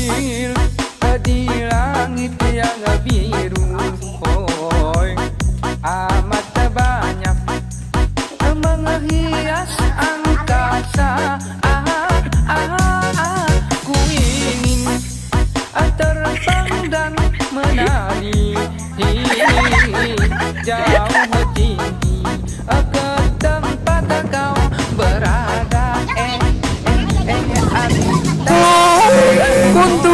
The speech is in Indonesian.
kecil di langit yang biru, hoi amat banyak menghias angkasa. Ku ingin terbang dan menari jauh tinggi ke tempat kau berada. Kuntu